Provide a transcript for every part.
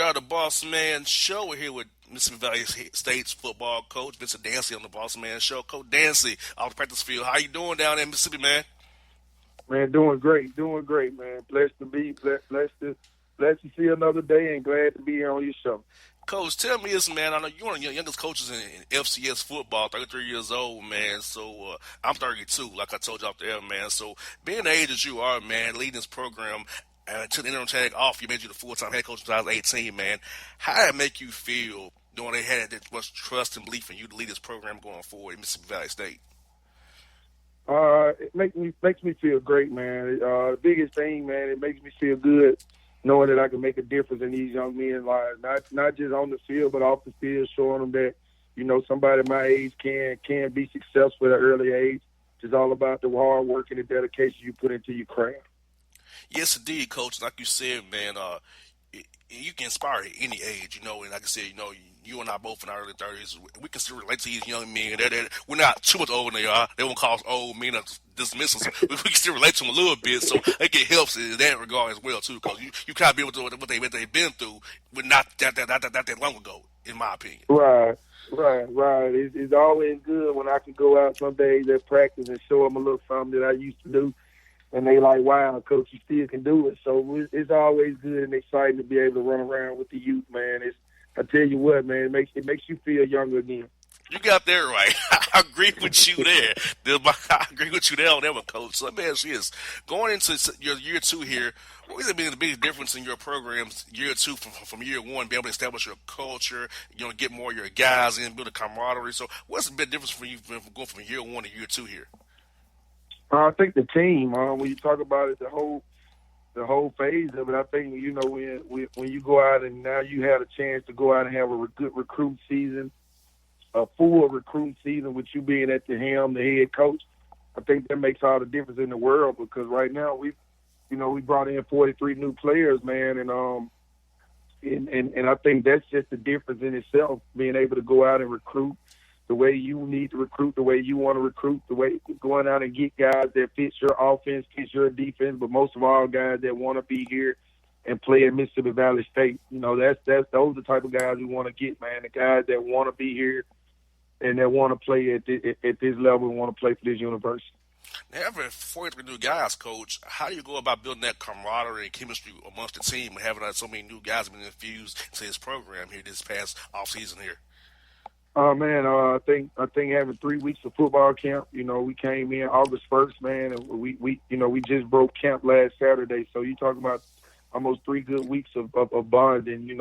are the Bossman Show. We're here with Mississippi Valley State's football coach, Vincent Dancy, on the Bossman Show. Coach Dancy, off the practice field. How you doing down there in Mississippi, man? Man, doing great, man. Blessed to see another day, and glad to be here on your show. Coach, tell me this, man. I know you're one of the youngest coaches in FCS football, 33 years old, man. So I'm 32, like I told you out there, man. So being the age that you are, man, leading this program to the interim tag off, you made you the full-time head coach in 2018, man. How did it make you feel knowing they had that much trust and belief in you to lead this program going forward in Mississippi Valley State? It makes me feel great, man. The biggest thing, man, it makes me feel good knowing that I can make a difference in these young men's lives, not just on the field, but off the field, showing them that, somebody my age can be successful at an early age. It's all about the hard work and the dedication you put into your craft. Yes, indeed, Coach. Like you said, man, you can inspire at any age, and like I said, you and I both in our early 30s. We can still relate to these young men. We're not too much older than they are. They won't call us old men or dismiss us. We can still relate to them a little bit, so it helps in that regard as well, too, because you kind of be able to do what they've been through, but not that long ago, in my opinion. Right. It's always good when I can go out some days at practice and show them a little something that I used to do. And they like, wow, Coach, you still can do it. So it's always good and exciting to be able to run around with the youth, man. I tell you what, man, it makes you feel younger again. You got that right. I agree with you there. I agree with you there on that one, Coach. So let me ask you this. Going into your year two here, what has been the biggest difference in your programs year two from year one, being able to establish your culture, get more of your guys in, build a camaraderie? So what's the big difference for you from going from year one to year two here? I think the team, when you talk about it, the whole phase of it, I think, when you go out and now you have a chance to go out and have a good recruit season, a full recruit season with you being at the helm, the head coach, I think that makes all the difference in the world, because right now we brought in 43 new players, man, and I think that's just the difference in itself, being able to go out and recruit the way you need to recruit, the way you want to recruit, the way going out and get guys that fits your offense, fits your defense, but most of all, guys that want to be here and play at Mississippi Valley State. Those are the type of guys we want to get, man. The guys that want to be here and that want to play at this level and want to play for this university. Now, having 43 new guys, Coach, how do you go about building that camaraderie and chemistry amongst the team and having so many new guys being infused into this program here this past offseason here? I think having 3 weeks of football camp, we came in August 1st, man, and we just broke camp last Saturday. So you talking about almost 3 good weeks of bonding.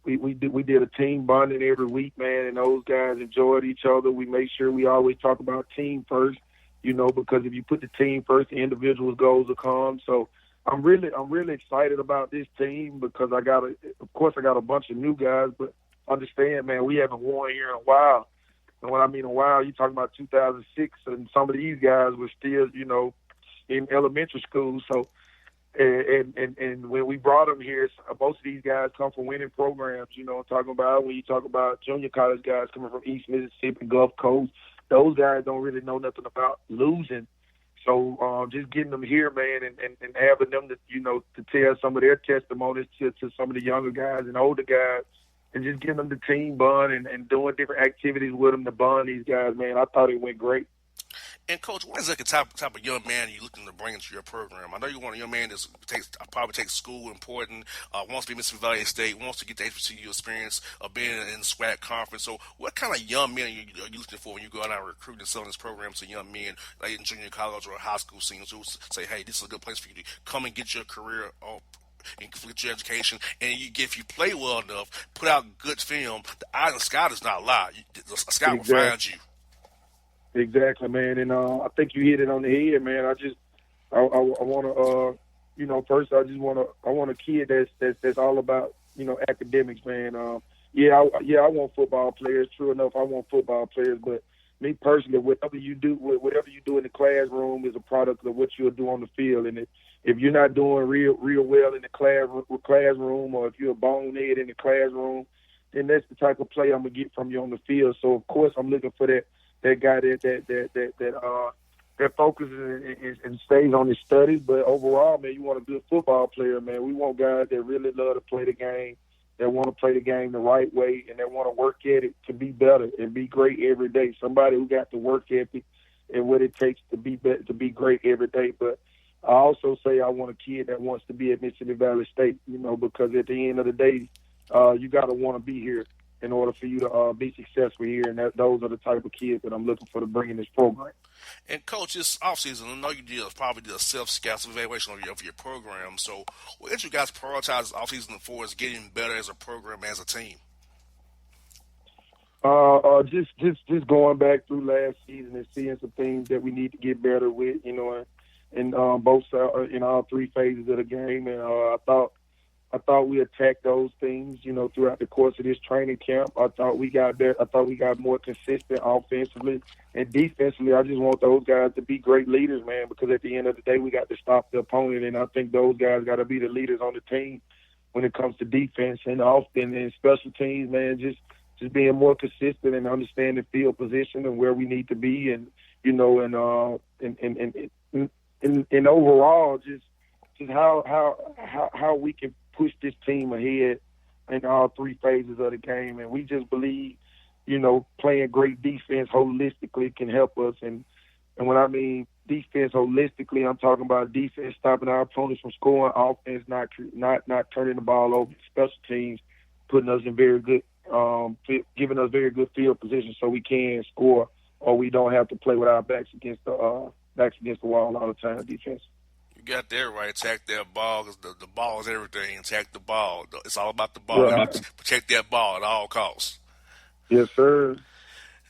We did a team bonding every week, man, and those guys enjoyed each other. We make sure we always talk about team first, because if you put the team first, the individual's goals will come. So I'm really excited about this team, because I got a bunch of new guys, but understand, man, we haven't won here in a while. And when I mean a while, you're talking about 2006, and some of these guys were still, in elementary school. So, and when we brought them here, most of these guys come from winning programs. I'm talking about when you talk about junior college guys coming from East Mississippi, Gulf Coast, those guys don't really know nothing about losing. So just getting them here, man, and having them to tell some of their testimonies to some of the younger guys and older guys, and just giving them the team bond and doing different activities with them to bond these guys, man. I thought it went great. And, Coach, what is the type of young man you're looking to bring into your program? I know you want a young man that probably takes school important, wants to be Mississippi Valley State, wants to get the HBCU experience of being in the SWAC conference. So what kind of young men are you looking for when you go out and recruit and selling this program to young men, like in junior college or high school seniors, who say, hey, this is a good place for you to come and get your career and complete your education, and if you play well enough, put out good film, the eye of the scout is not a lie. The scout will find you. Exactly, man, and I think you hit it on the head, man. I want to, first I want a kid that's all about, academics, man. I want football players. True enough, I want football players, but me personally, whatever you do in the classroom is a product of what you'll do on the field, and if you're not doing real well in the classroom, or if you're a bonehead in the classroom, then that's the type of play I'm gonna get from you on the field. So of course I'm looking for that guy that focuses and stays on his studies. But overall, man, you want a good football player, man. We want guys that really love to play the game that want to play the game the right way, and that want to work at it to be better and be great every day. Somebody who got the work ethic and what it takes to be great every day. But I also say I want a kid that wants to be at Mississippi Valley State, because at the end of the day, you got to want to be here in order for you to be successful here. And those are the type of kids that I'm looking for to bring in this program. And coach, this offseason, I know you probably did a self-scout evaluation of your program. So, what did you guys prioritize this offseason for is getting better as a program, as a team? Just going back through last season and seeing some things that we need to get better with, in both in all three phases of the game. And I thought we attacked those things, throughout the course of this training camp. I thought we got better. I thought we got more consistent offensively and defensively. I just want those guys to be great leaders, man, because at the end of the day, we got to stop the opponent, and I think those guys got to be the leaders on the team when it comes to defense and often and special teams, man. Just being more consistent and understanding field position and where we need to be, and and overall, just how we can push this team ahead in all three phases of the game. And we just believe, playing great defense holistically can help us. And when I mean defense holistically, I'm talking about defense stopping our opponents from scoring, offense not turning the ball over, special teams putting us in very good, giving us very good field position so we can score, or we don't have to play with our backs against the wall all the time. Defense. You got that right. Attack that ball, because the ball is everything. Attack the ball. It's all about the ball. Right. Protect that ball at all costs. Yes, sir.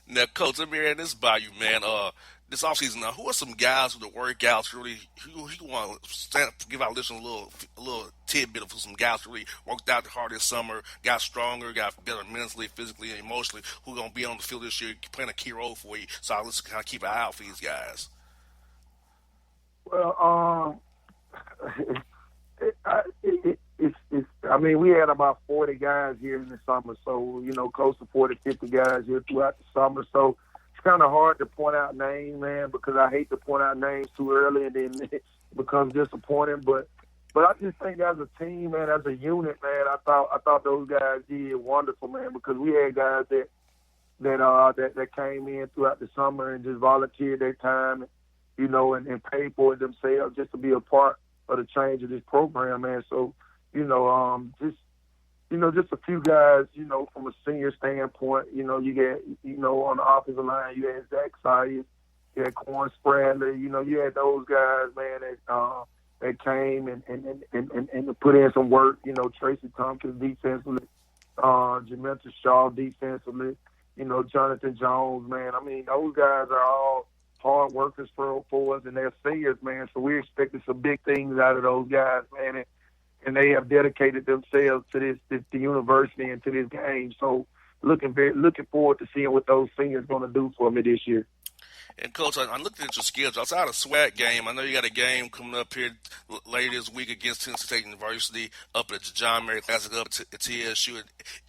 Now, Coach, let me hear this by you, man. This offseason, now, who are some guys who the workouts really, who want to give our listeners a little tidbit of some guys who really worked out hard this summer, got stronger, got better mentally, physically, and emotionally, who are going to be on the field this year, playing a key role for you. So let's kind of keep an eye out for these guys. Well, we had about 40 guys here in the summer, so, close to 40, 50 guys here throughout the summer. So it's kind of hard to point out names, man, because I hate to point out names too early and then it becomes disappointing. But I just think as a team, man, as a unit, man, I thought those guys did wonderful, man, because we had guys that came in throughout the summer and just volunteered their time, and paid for it themselves just to be a part of the change of this program, man. So, just a few guys, from a senior standpoint, you get, on the offensive line, you had Zach Sayers, you had Corn Spradley, you had those guys, man, that came and put in some work, Tracy Tompkins defensively, Jamaica Shaw defensively, Jonathan Jones, man. I mean, those guys are all hard workers for us, and they're seniors, man. So we're expecting some big things out of those guys, man. And they have dedicated themselves to the university and to this game. So looking forward to seeing what those seniors going to do for me this year. And, Coach, I looked at your schedule. Outside of SWAC game, I know you got a game coming up here later this week against Tennessee State University up at the John Merritt Classic up at TSU at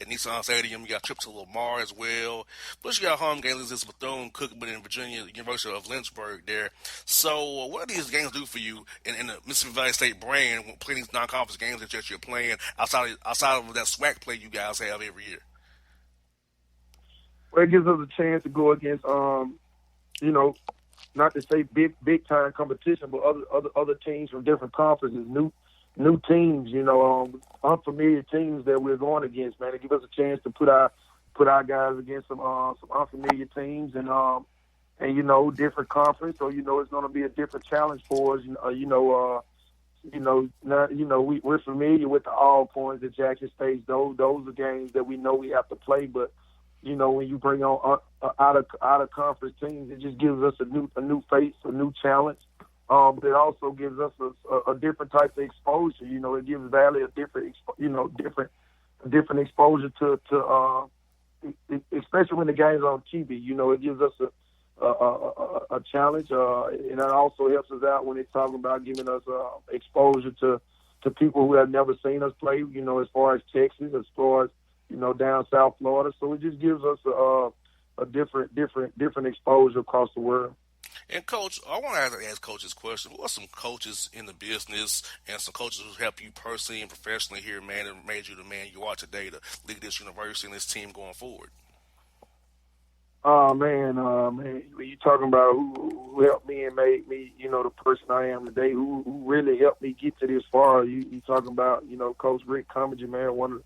Nissan Stadium. You got a trip to Lamar as well. Plus, you got home games against Bethune-Cookman and Virginia University of Lynchburg there. So, what do these games do for you in the Mississippi Valley State brand when playing these non-conference games that you're playing outside of that SWAC play you guys have every year? Well, it gives us a chance to go against not to say big time competition, but other teams from different conferences, new teams, unfamiliar teams that we're going against, man. It gives us a chance to put our guys against some unfamiliar teams and different conference. So it's going to be a different challenge for us. We're familiar with the Alcorns at Jackson State. Those are games that we know we have to play, but when you bring on out of conference teams, it just gives us a new face, a new challenge. But it also gives us a different type of exposure. It gives Valley a different exposure to especially when the game's on TV. It gives us a challenge, and it also helps us out when it's talking about giving us exposure to people who have never seen us play. As far as Texas, as far as down South Florida. So it just gives us a different exposure across the world. And coach, I want to ask coach this question: who are some coaches in the business and some coaches who help you personally and professionally here, man, and made you the man you are today to lead this university and this team going forward? Oh man, when you talking about who helped me and made me, the person I am today, who really helped me get to this far, you talking about, Coach Rick Cummings, man, one of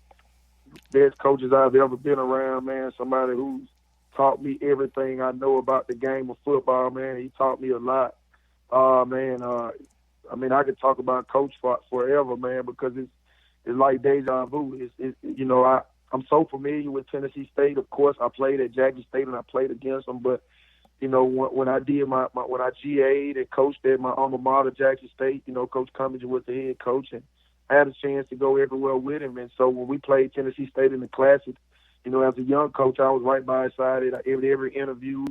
the best coaches I've ever been around, man. Somebody who's taught me everything I know about the game of football, man. He taught me a lot. Man, I could talk about Coach for forever, man, because it's like deja vu. I'm so familiar with Tennessee State. Of course, I played at Jackson State and I played against them. But when I did when I GA'd and coached at my alma mater, Jackson State, Coach Cummings was the head coach, and I had a chance to go everywhere with him. And so when we played Tennessee State in the Classic, as a young coach, I was right by his side at every interview,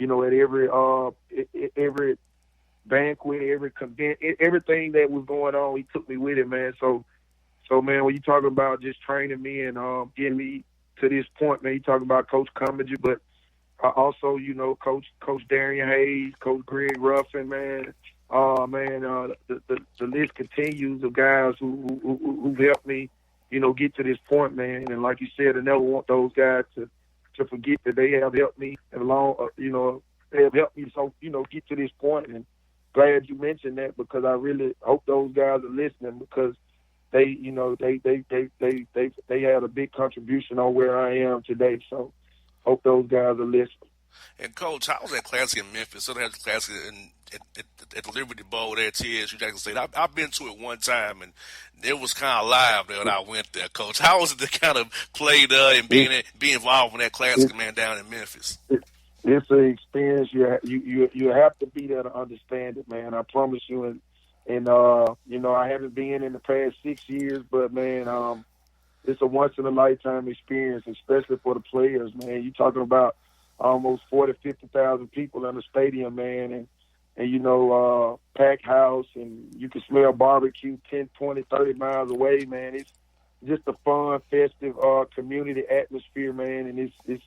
at every banquet, every convention, everything that was going on. He took me with him, man. So, man, when you talking about just training me and getting me to this point, man, you talking about Coach Cummings, but also, Coach Darian Hayes, Coach Greg Ruffin, man. The list continues of guys who've helped me, get to this point, man. And like you said, I never want those guys to forget that they have helped me they have helped me get to this point. And glad you mentioned that, because I really hope those guys are listening, because they had a big contribution on where I am today. So hope those guys are listening. And coach, how was that classic in Memphis? So they had the classic at the Liberty Bowl there at TSU Jackson State. I've been to it one time, and it was kind of live there when I went there, coach. How was it to kind of play there and be involved in that classic, man, down in Memphis? It's an experience. You have to be there to understand it, man. I promise you. And I haven't been in the past 6 years, but man, it's a once in a lifetime experience, especially for the players, man. You're talking about almost 40,000, 50,000 people in the stadium, man, and packed house, and you can smell barbecue 10, 20, 30 miles away, man. It's just a fun, festive community atmosphere, man, and it's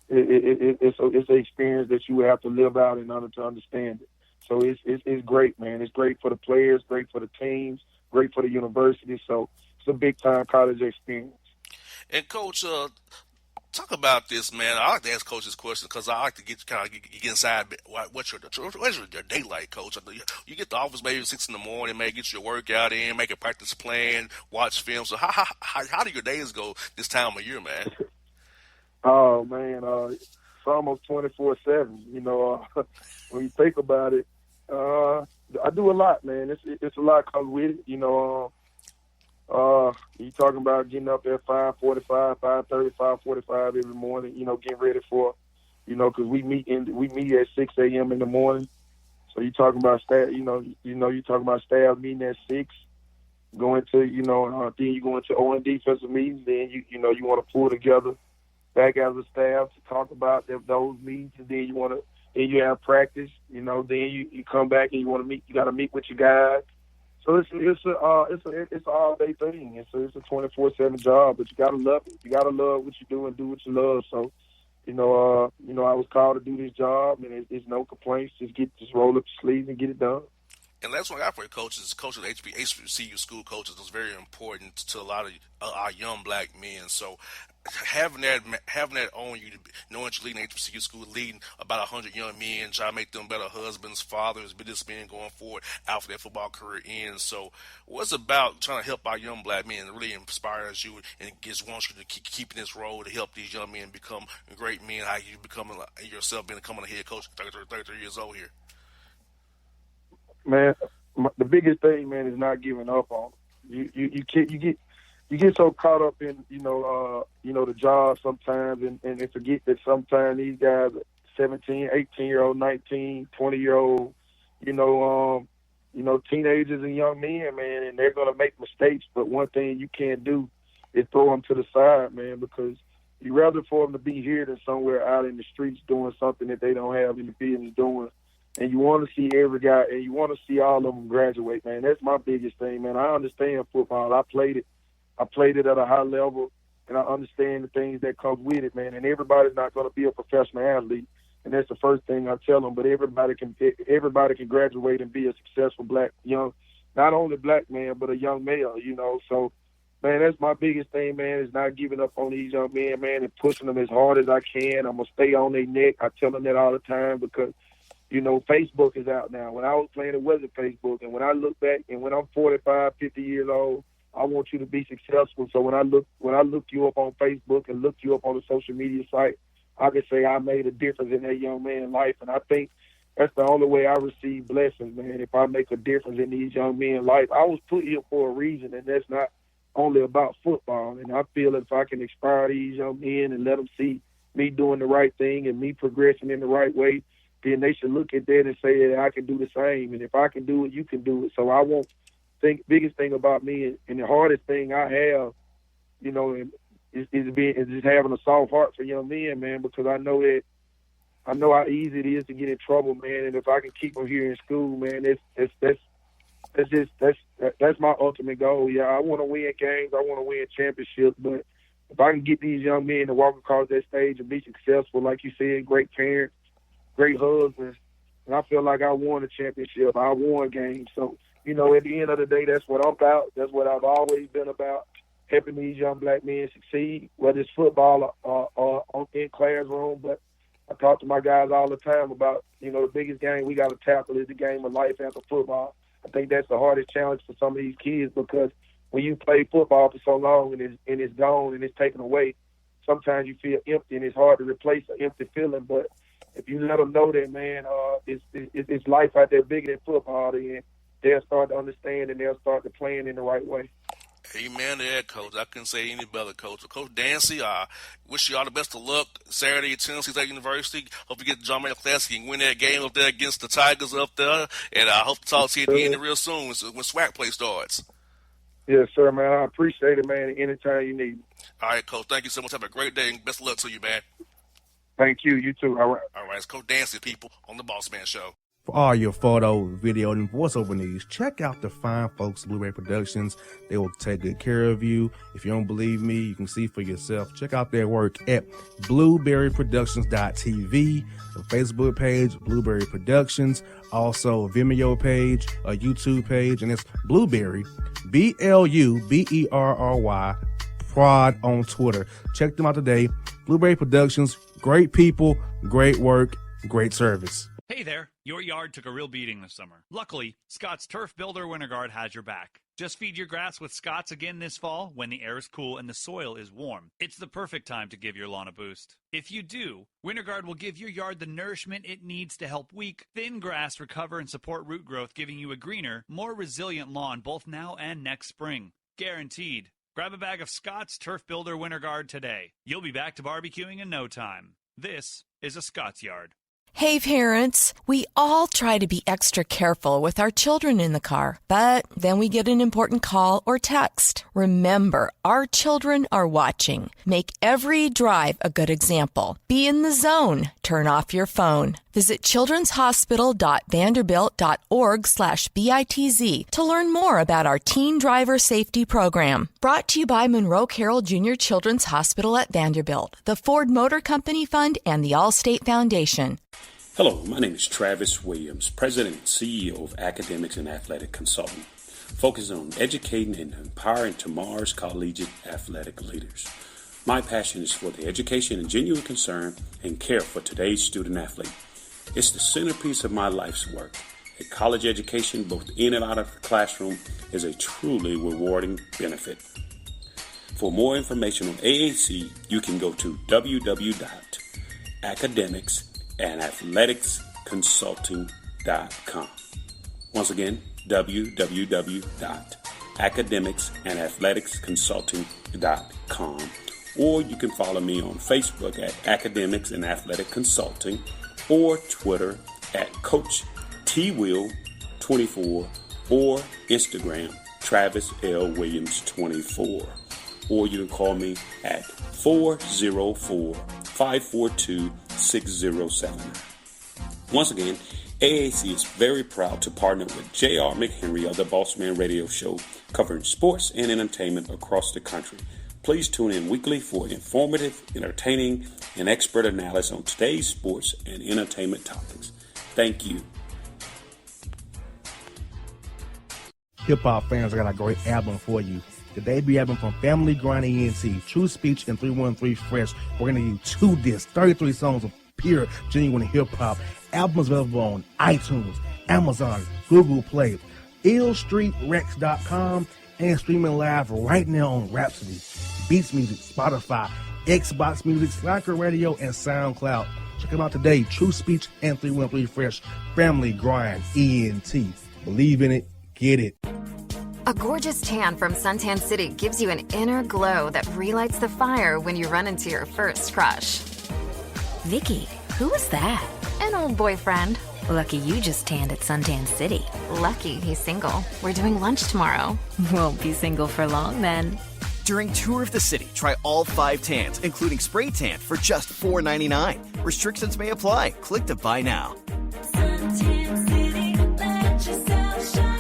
an experience that you have to live out in order to understand it. So it's great, man. It's great for the players, great for the teams, great for the university. So it's a big time college experience. And coach, talk about this, man. I like to ask coach this question because I like to get inside. What's your day like, coach? You get the office maybe 6 in the morning, maybe get your workout in, make a practice plan, watch film. So how do your days go this time of year, man? Oh man, it's almost 24/7. When you think about it, I do a lot, man. It's a lot comes with it. You talking about getting up at 5:45, 5:30, 5:45 every morning. Getting ready for, because we meet at 6 a.m. in the morning. So you talking about staff. You talking about staff meeting at 6. Going to then you go into O and defensive meetings. Then you want to pull together back as a staff to talk about those meetings, and then then you have practice. Then you come back and you got to meet with your guys. So it's an all day thing. It's a 24/7 job, but you gotta love it. You gotta love what you do and do what you love. So, I was called to do this job, and it's no complaints. Just roll up your sleeves and get it done. And that's what I for coaches. Coaches, HBCU school coaches is very important to a lot of our young black men. So having that on you, knowing you're leading HBCU school, leading about 100 young men, trying to make them better husbands, fathers, businessmen going forward after their football career ends. So what's about trying to help our young black men really inspires you and just wants you to keep keeping this role to help these young men become great men, how you becoming yourself becoming a head coach at 33 years old here? Man, the biggest thing, man, is not giving up on them. You get so caught up in the job sometimes, and forget that sometimes these guys are 17, 18-year-old, 19, 20-year-old, teenagers and young men, man, and they're gonna make mistakes. But one thing you can't do is throw them to the side, man, because you'd rather for them to be here than somewhere out in the streets doing something that they don't have in the business doing. And you want to see every guy, and you want to see all of them graduate, man. That's my biggest thing, man. I understand football. I played it at a high level, and I understand the things that come with it, man. And everybody's not going to be a professional athlete, and and that's the first thing I tell them. But everybody can graduate and be a successful not only black man, but a young male, So, man, that's my biggest thing, man, is not giving up on these young men, man, and pushing them as hard as I can. I'm going to stay on their neck. I tell them that all the time because, Facebook is out now. When I was playing, it wasn't Facebook. And when I look back and when I'm 45, 50 years old, I want you to be successful. So when I look you up on Facebook and look you up on the social media site, I can say I made a difference in that young man's life. And I think that's the only way I receive blessings, man, if I make a difference in these young men's life. I was put here for a reason, and that's not only about football. And I feel if I can inspire these young men and let them see me doing the right thing and me progressing in the right way, then they should look at that and say that I can do the same. And if I can do it, you can do it. So I won't think biggest thing about me and the hardest thing I have, is just having a soft heart for young men, man, because I know how easy it is to get in trouble, man. And if I can keep them here in school, man, that's my ultimate goal. Yeah, I want to win games. I want to win championships. But if I can get these young men to walk across that stage and be successful, like you said, great parents, great husbands, and I feel like I won a championship. I won games. So, at the end of the day, that's what I'm about. That's what I've always been about, helping these young black men succeed, whether it's football or in classroom. But I talk to my guys all the time about, the biggest game we got to tackle is the game of life after football. I think that's the hardest challenge for some of these kids because when you play football for so long and it's gone and it's taken away, sometimes you feel empty and it's hard to replace an empty feeling. But if you let them know that, man, it's life out there bigger than football, then they'll start to understand and they'll start to playing in the right way. Amen to that, Coach. I couldn't say any better, Coach. So, Coach Dancy, wish you all the best of luck Saturday at Tennessee State University. Hope you get the John Mayer Classic and win that game up there against the Tigers up there. And I hope to talk to you at the end real soon when SWAC play starts. Yes, sir, man. I appreciate it, man. Anytime you need me. All right, Coach. Thank you so much. Have a great day and best of luck to you, man. Thank you. You too. All right. All right. It's Coach Dancy, people, on the Bossman Show. For all your photo, video, and voiceover needs, check out the fine folks at Blueberry Productions. They will take good care of you. If you don't believe me, you can see for yourself. Check out their work at blueberryproductions.tv, the Facebook page, Blueberry Productions, also a Vimeo page, a YouTube page, and it's Blueberry, BLUBERRY, Prod on Twitter. Check them out today. Blueberry Productions, great people, great work, great service. Hey there, your yard took a real beating this summer. Luckily, Scott's Turf Builder Winter Guard has your back. Just feed your grass with Scott's again this fall when the air is cool and the soil is warm. It's the perfect time to give your lawn a boost. If you do, Winter Guard will give your yard the nourishment it needs to help weak, thin grass recover and support root growth, giving you a greener, more resilient lawn both now and next spring. Guaranteed. Grab a bag of Scott's Turf Builder Winter Guard today. You'll be back to barbecuing in no time. This is a Scott's Yard. Hey parents, we all try to be extra careful with our children in the car, but then we get an important call or text. Remember, our children are watching. Make every drive a good example. Be in the zone. Turn off your phone. Visit childrenshospital.vanderbilt.org/BITZ to learn more about our Teen Driver Safety Program. Brought to you by Monroe Carroll Jr. Children's Hospital at Vanderbilt, the Ford Motor Company Fund, and the Allstate Foundation. Hello, my name is Travis Williams, President and CEO of Academics and Athletic Consulting, focusing on educating and empowering tomorrow's collegiate athletic leaders. My passion is for the education and genuine concern and care for today's student athlete. It's the centerpiece of my life's work. A college education, both in and out of the classroom, is a truly rewarding benefit. For more information on AAC, you can go to www.academicsandathleticsconsulting.com. Once again, www.academicsandathleticsconsulting.com. Or you can follow me on Facebook at Academics and Athletic Consulting, or Twitter at Coach TWill24, or Instagram Travis L. Williams 24. Or you can call me at 404-542-6079. Once again, AAC is very proud to partner with J.R. McHenry of the Bossman Radio Show, covering sports and entertainment across the country. Please tune in weekly for informative, entertaining, and expert analysis on today's sports and entertainment topics. Thank you. Hip hop fans, I got a great album for you. The debut album from Family Grind ENT, True Speech and 313 Fresh. We're going to give you 2 discs, 33 songs of pure, genuine hip hop. Albums available on iTunes, Amazon, Google Play, illstreetrex.com, and streaming live right now on Rhapsody, Beats Music, Spotify, Xbox Music, Slacker Radio, and SoundCloud. Check them out today. True Speech and 313 Fresh. Family Grind ENT. Believe in it. Get it. A gorgeous tan from Suntan City gives you an inner glow that relights the fire when you run into your first crush. Vicky, who was that? An old boyfriend. Lucky you just tanned at Suntan City. Lucky he's single. We're doing lunch tomorrow. Won't be single for long then. During Tour of the City, try all 5 tans, including spray tan, for just $4.99. Restrictions may apply. Click to buy now. Suntan City, let yourself shine.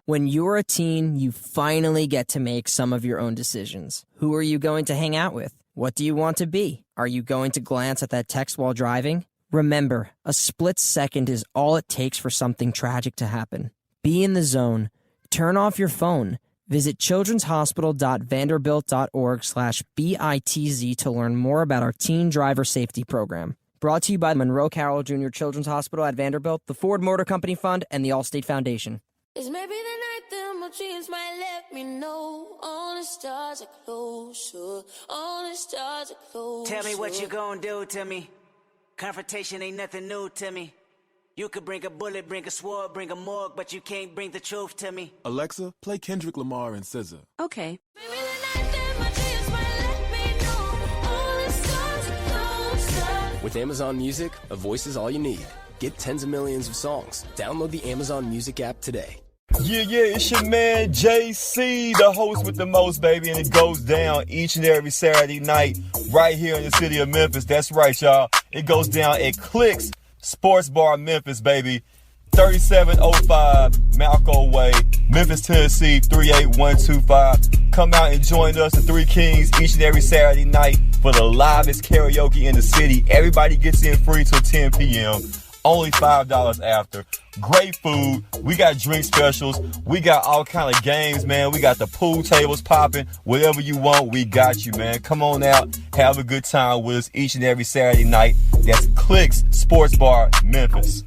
When you're a teen, you finally get to make some of your own decisions. Who are you going to hang out with? What do you want to be? Are you going to glance at that text while driving? Remember, a split second is all it takes for something tragic to happen. Be in the zone. Turn off your phone. Visit childrenshospital.vanderbilt.org/BITZ to learn more about our teen driver safety program. Brought to you by Monroe Carroll Jr. Children's Hospital at Vanderbilt, the Ford Motor Company Fund, and the Allstate Foundation. It's maybe the night that my dreams might let me know. All the stars are closer. All the stars are closer. Tell me what you gonna do to me. Confrontation ain't nothing new to me. You could bring a bullet, bring a sword, bring a morgue, but you can't bring the truth to me. Alexa, play Kendrick Lamar and SZA. Okay. Maybe the night that my dreams might let me know. All the stars are closer. With Amazon Music, a voice is all you need. Get tens of millions of songs. Download the Amazon Music app today. Yeah, it's your man JC, the host with the most, baby, and it goes down each and every Saturday night right here in the city of Memphis. That's right, y'all. It goes down at Clicks Sports Bar Memphis, baby. 3705 Malco Way, Memphis, Tennessee, 38125. Come out and join us, the Three Kings, each and every Saturday night for the livest karaoke in the city. Everybody gets in free till 10 p.m. Only $5 after. Great food. We got drink specials. We got all kind of games, man. We got the pool tables popping. Whatever you want, we got you, man. Come on out. Have a good time with us each and every Saturday night. That's Clicks Sports Bar, Memphis.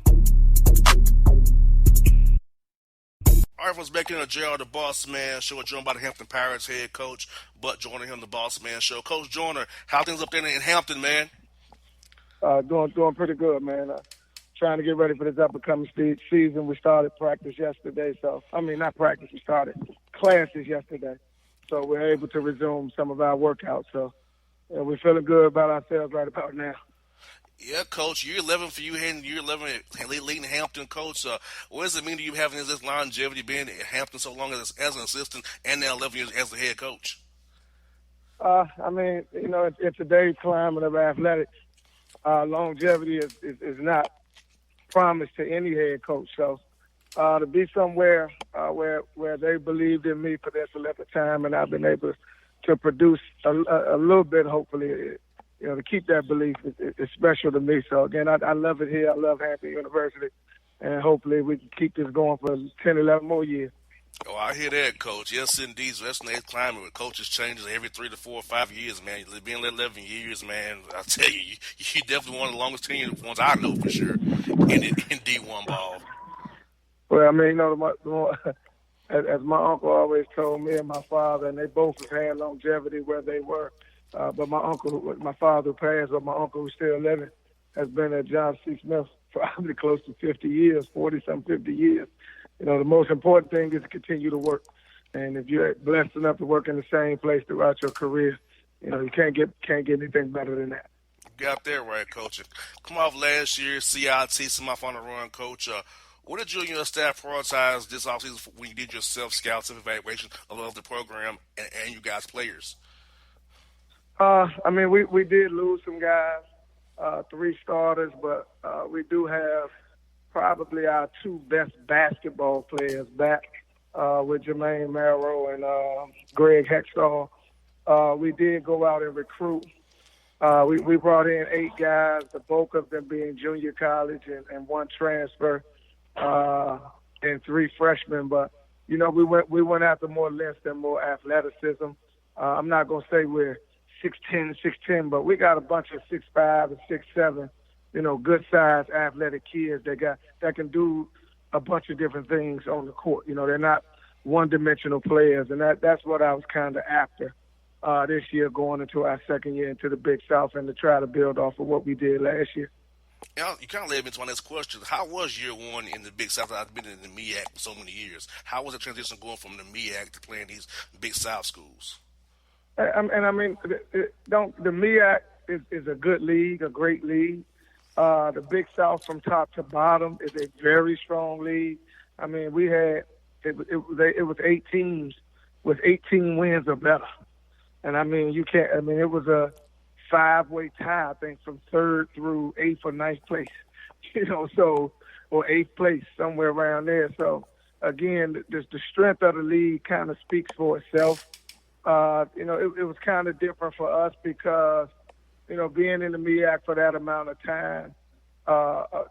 All right, folks, back in the JR, the Bossman show, joined by the Hampton Pirates head coach, but joining him, the Bossman show. Coach Joyner, how things up there in Hampton, man? Doing pretty good, man. Trying to get ready for this up-and-coming season. We started practice yesterday, not practice, we started classes yesterday. So we're able to resume some of our workouts. So we're feeling good about ourselves right about now. Yeah, Coach, year 11 for you, year 11 leading Hampton, Coach. What does it mean to you having this longevity being at Hampton so long as an assistant and now 11 years as the head coach? In today's climate of athletics, longevity is not promised to any head coach. So to be somewhere where they believed in me for their selected time, and I've been able to produce a little bit, hopefully, to keep that belief is special to me. So again, I love it here. I love Hampton University, and hopefully we can keep this going for 10, 11 more years. Oh, I hear that, Coach. Yes, indeed. So that's the climate with coaches changes every 3 to 4 or 5 years, man. Being there 11 years, man, I tell you, you definitely one of the longest tenured ones I know for sure in D1 ball. Well, as my uncle always told me and my father, and they both have had longevity where they were. But my father passed, but my uncle who's still living has been at John C. Smith for probably close to 50 years, 40-some, 50 years. The most important thing is to continue to work. And if you're blessed enough to work in the same place throughout your career, you can't get anything better than that. Got that right, Coach. Come off last year, CIT, semifinal run, Coach. What did you and your staff prioritize this offseason when you did your self-scout, self-evaluation of the program and you guys players? We did lose some guys, 3 starters, but we do have probably our 2 best basketball players back with Jermaine Marrow and Greg Hextall. we did go out and recruit. We brought in 8 guys, the bulk of them being junior college and 1 transfer, and 3 freshmen. But we went after more length and more athleticism. I'm not gonna say we're 6'10", but we got a bunch of 6'5" and 6'7", good sized athletic kids that can do a bunch of different things on the court. They're not one-dimensional players, and that's what I was kind of after this year, going into our second year into the Big South, and to try to build off of what we did last year. You kind of led me into my next question. How was year one in the Big South? I've been in the MEAC for so many years. How was the transition going from the MEAC to playing these Big South schools? The MEAC is a good league, a great league. The Big South from top to bottom is a very strong league. I mean, we had it was 8 teams with 18 wins or better, and it was a 5-way tie, I think, from 3rd through 8th or 9th place, or 8th place, somewhere around there. So again, the strength of the league kind of speaks for itself. It was kind of different for us because, being in the MEAC for that amount of time,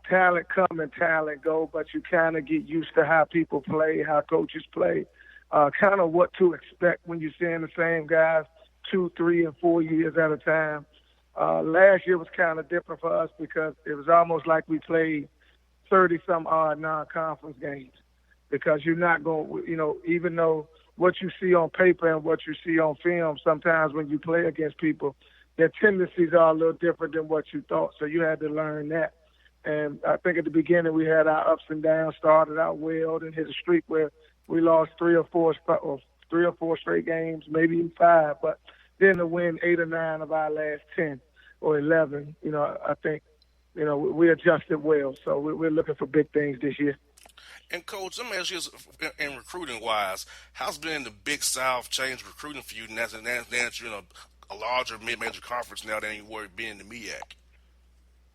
talent come and talent go, but you kind of get used to how people play, how coaches play, kind of what to expect when you're seeing the same guys 2, 3, and 4 years at a time. Last year was kind of different for us because it was almost like we played 30-some odd non-conference games, because you're not going, even though what you see on paper and what you see on film, sometimes when you play against people, their tendencies are a little different than what you thought. So you had to learn that. And I think at the beginning we had our ups and downs, started out well, and hit a streak where we lost 3 or 4 straight games, maybe even 5. But then to win 8 or 9 of our last 10 or 11, I think, we adjusted well. So we're looking for big things this year. And Coach, let me ask you, in recruiting wise, how's been the Big South change recruiting for you? Now that you're in a larger mid-major conference now than you were being in the MEAC.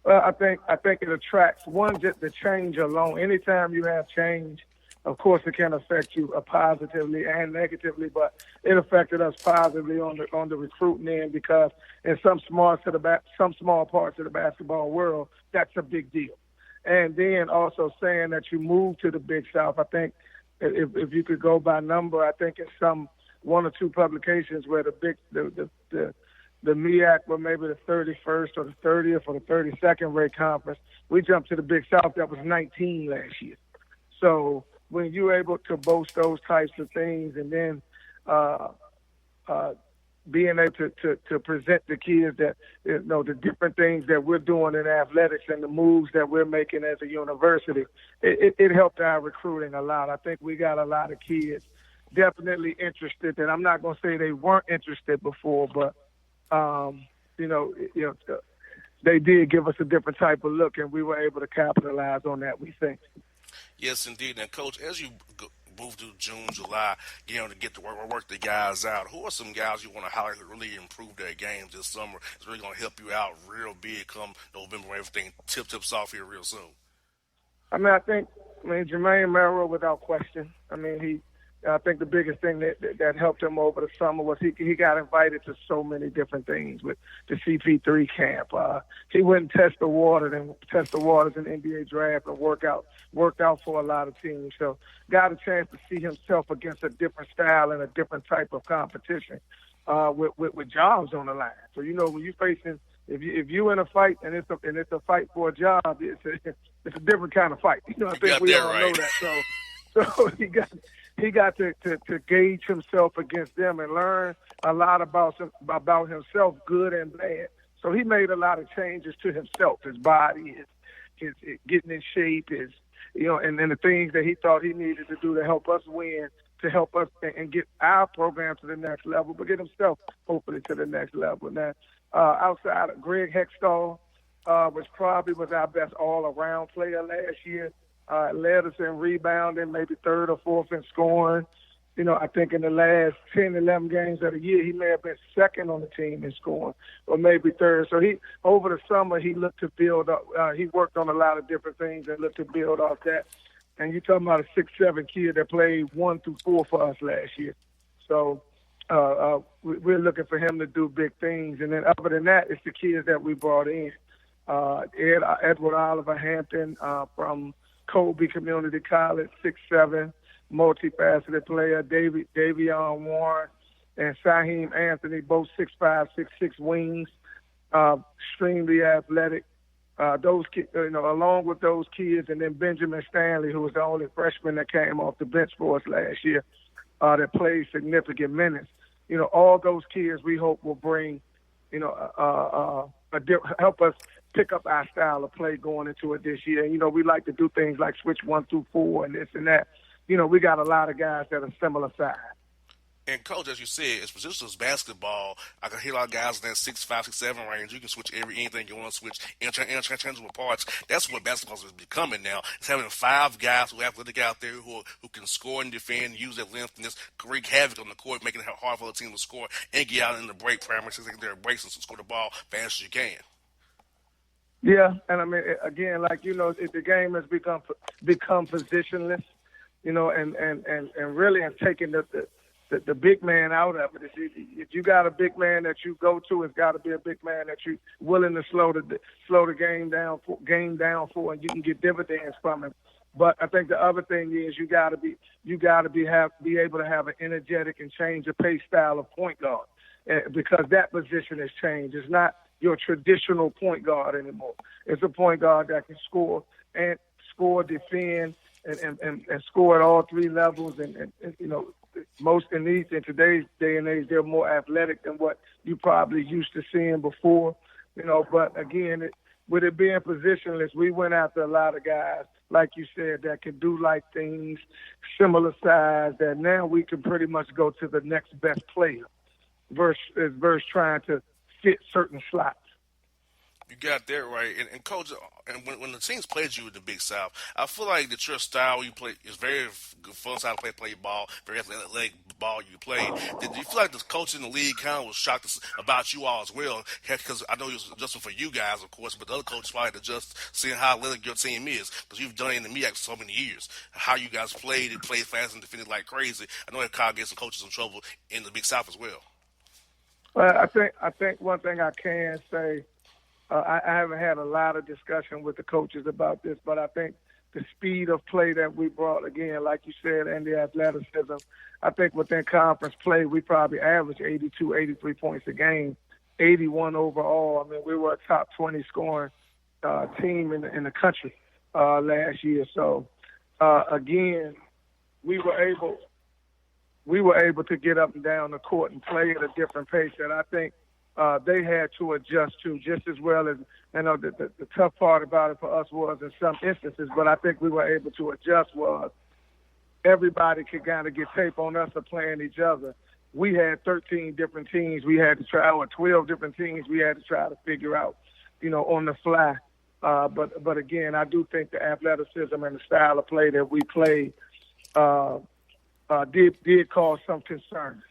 Well, I think it attracts just the change alone. Anytime you have change, of course, it can affect you positively and negatively, but it affected us positively on the recruiting end, because in some small parts of the basketball world, that's a big deal. And then also saying that you move to the Big South, I think if you could go by number, I think it's some 1 or 2 publications where the MEAC were maybe the 31st or the 30th or the 32nd rate conference. We jumped to the Big South, that was 19 last year. So when you're able to boast those types of things, and then being able to present the kids that, the different things that we're doing in athletics and the moves that we're making as a university, it helped our recruiting a lot. I think we got a lot of kids definitely interested, and I'm not going to say they weren't interested before, but, they did give us a different type of look, and we were able to capitalize on that, we think. Yes, indeed. And, Coach, as you move through June, July, to get to work the guys out, who are some guys you want to highlight who really improve their games this summer? It's really going to help you out real big come November when everything tips off here real soon. I think Jermaine Merrill, without question. I think the biggest thing that helped him over the summer was he got invited to so many different things with the CP3 camp. He went and test the waters in the NBA draft and worked out for a lot of teams. So got a chance to see himself against a different style and a different type of competition with jobs on the line. So when you're facing, if you in a fight and it's a fight for a job, it's a different kind of fight. I think we all know that. So he got to gauge himself against them and learn a lot about himself, good and bad. So he made a lot of changes to himself, his body, his getting in shape, and then the things that he thought he needed to do to help us win, to help us and get our program to the next level, but get himself hopefully to the next level. Now, outside of Greg Hextall, was our best all-around player last year. Led us in rebounding, maybe 3rd or 4th in scoring. I think in the last 10, 11 games of the year, he may have been 2nd on the team in scoring, or maybe 3rd. So over the summer, he looked to build up. He worked on a lot of different things and looked to build off that. And you're talking about a 6'7" kid that played 1 through 4 for us last year. So we're looking for him to do big things. And then other than that, it's the kids that we brought in. Edward Oliver Hampton from Colby Community College, 6'7", multifaceted player. Davion Warren and Saheem Anthony, both 6'5", 6'6" wings, extremely athletic. Those kids, along with those kids, and then Benjamin Stanley, who was the only freshman that came off the bench for us last year, that played significant minutes. All those kids we hope will bring, help us pick up our style of play going into it this year. We like to do things like switch 1 through 4 and this and that. We got a lot of guys that are similar size. And, Coach, as you said, it's positionless basketball. I can hear a lot of guys in that 6'5", 6'7" range. You can switch anything you want to switch, interchangeable parts. That's what basketball is becoming now. It's having 5 guys who are athletic out there who can score and defend, use their length, and just wreak havoc on the court, making it hard for the team to score and get out in the break, primary secondary breaks, and score the ball fast as you can. Yeah, and I mean, again, the game has become positionless, and really has taken the big man out of it. If you got a big man that you go to, it's got to be a big man that you're willing to slow the game down for, and you can get dividends from him. But I think the other thing is you got to be able to have an energetic and change of pace style of point guard, because that position has changed. It's not your traditional point guard anymore. It's a point guard that can score, defend, and score at all 3 levels, and most in today's day and age, they're more athletic than what you probably used to seeing before, But again, with it being positionless, we went after a lot of guys, like you said, that can do like things, similar size. That now we can pretty much go to the next best player, versus trying to fit certain slots. You got that right. And Coach, and when the teams played you in the Big South, I feel like that your style you play is very good, fun style to play ball, very athletic ball you played. Did you feel like the coach in the league kind of was shocked about you all as well? Because I know it was adjusting for you guys, of course, but the other coaches probably had to just seeing how athletic your team is, because you've done it in the MEAC for so many years. How you guys played fast and defended like crazy. I know it kind of gets some coaches in trouble in the Big South as well. Well, I think one thing I can say, I haven't had a lot of discussion with the coaches about this, but I think the speed of play that we brought, again, like you said, and the athleticism, I think within conference play, we probably averaged 82, 83 points a game, 81 overall. I mean, we were a top 20 scoring team in the country last year. So, again, we were able to get up and down the court and play at a different pace that I think they had to adjust to, just as well as, the tough part about it for us was in some instances, but I think we were able to adjust, was everybody could kind of get tape on us of playing each other. We had 13 different teams we had to try, or 12 different teams we had to try to figure out, on the fly. But again, I do think the athleticism and the style of play that we played did cause some concern.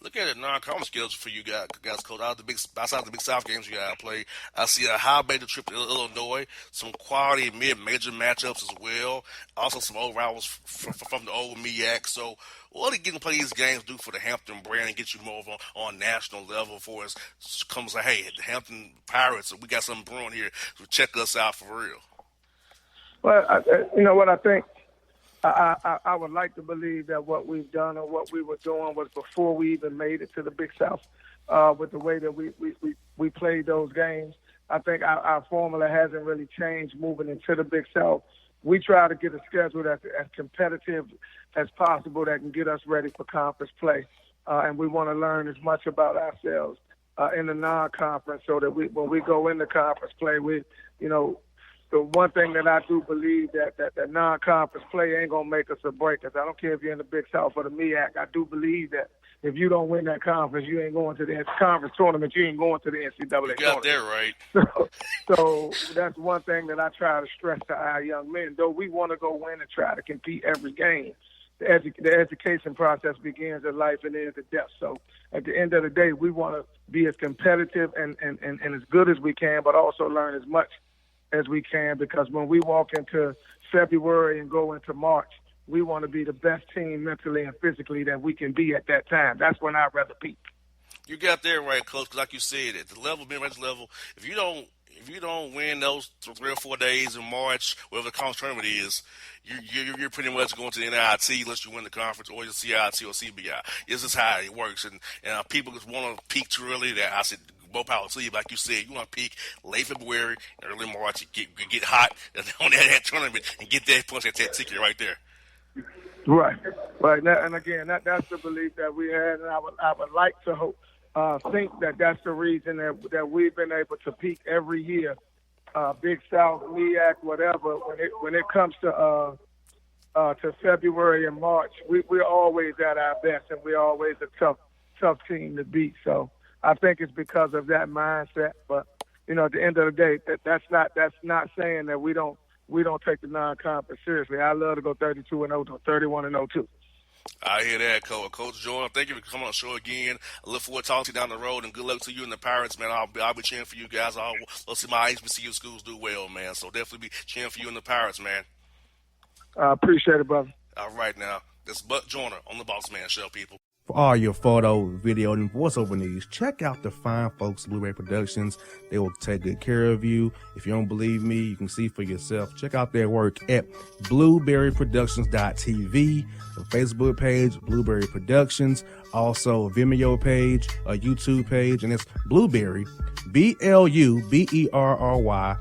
Look at the non-conference schedules for you guys, Coach. Outside the Big South games you guys play, I see a high beta trip to Illinois, some quality mid-major matchups as well, also some old rivals from the old MEAC. So what are getting to play these games do for the Hampton brand and get you more on national level for us? Come and say, hey, the Hampton Pirates, we got something brewing here, so check us out for real. Well, what I think, I would like to believe that what we've done or what we were doing was before we even made it to the Big South, with the way that we played those games. I think our formula hasn't really changed moving into the Big South. We try to get a schedule that's as competitive as possible that can get us ready for conference play. And we want to learn as much about ourselves in the non-conference so that when we go into conference play, the one thing that I do believe that non-conference play ain't going to make us or break us. I don't care if you're in the Big South or the MEAC. I do believe that if you don't win that conference, you ain't going to the conference tournament. You ain't going to the NCAA tournament. You got that right. So that's one thing that I try to stress to our young men. Though we want to go win and try to compete every game, the education process begins at life and ends at death. So at the end of the day, we want to be as competitive and as good as we can, but also learn as much as we can, because when we walk into February and go into March, we want to be the best team mentally and physically that we can be at that time. That's when I'd rather peak. You got there right, Coach. 'Cause like you said, at the level, mid-range level, if you don't win those 3 or 4 days in March, whatever the conference tournament is, you're pretty much going to the NIT unless you win the conference or the CIT or CBI. This is how it works, and people just want to peak too early. That I said, more power to you. Like you said, you want to peak late February, early March, get hot on that tournament and get that punch that ticket right there. Right. And again, that's the belief that we had, and I would like to hope. Think that that's the reason that we've been able to peak every year, Big South, MEAC, whatever. When it comes to February and March, we're always at our best, and we're always a tough team to beat. So I think it's because of that mindset. But at the end of the day, that's not saying that we don't take the non-conference seriously. I love to go 32-0, 31-0 too. I hear that, Coach Jordan. Thank you for coming on the show again. I look forward to talking to you down the road, and good luck to you and the Pirates, man. I'll be cheering for you guys. I'll see my HBCU schools do well, man. So definitely be cheering for you and the Pirates, man. I appreciate it, brother. All right, now. This is Buck Joyner on the Bossman Show, people. For all your photo, video, and voiceover needs, check out the fine folks at Blueberry Productions. They will take good care of you. If you don't believe me, you can see for yourself. Check out their work at blueberryproductions.tv, the Facebook page, Blueberry Productions, also a Vimeo page, a YouTube page, and it's Blueberry, BLUBERRY,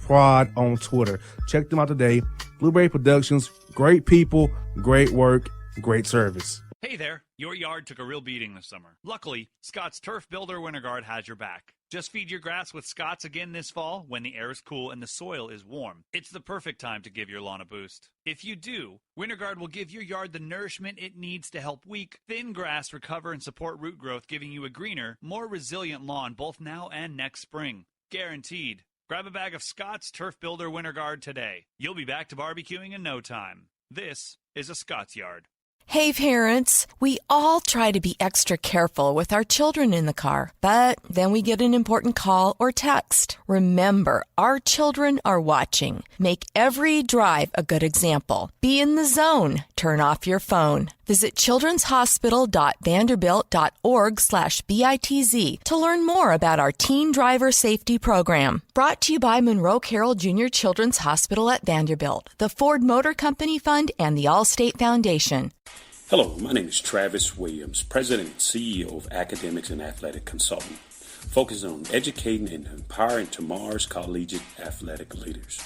Prod on Twitter. Check them out today. Blueberry Productions, great people, great work, great service. Hey there, your yard took a real beating this summer. Luckily, Scott's Turf Builder Winter Guard has your back. Just feed your grass with Scott's again this fall when the air is cool and the soil is warm. It's the perfect time to give your lawn a boost. If you do, Winter Guard will give your yard the nourishment it needs to help weak, thin grass recover and support root growth, giving you a greener, more resilient lawn both now and next spring. Guaranteed. Grab a bag of Scott's Turf Builder Winter Guard today. You'll be back to barbecuing in no time. This is a Scott's Yard. Hey parents, we all try to be extra careful with our children in the car, but then we get an important call or text. Remember, our children are watching. Make every drive a good example. Be in the zone. Turn off your phone. Visit childrenshospital.vanderbilt.org/BITZ to learn more about our Teen Driver Safety Program. Brought to you by Monroe Carroll Jr. Children's Hospital at Vanderbilt, the Ford Motor Company Fund, and the Allstate Foundation. Hello, my name is Travis Williams, President and CEO of Academics and Athletic Consultant, focusing on educating and empowering tomorrow's collegiate athletic leaders.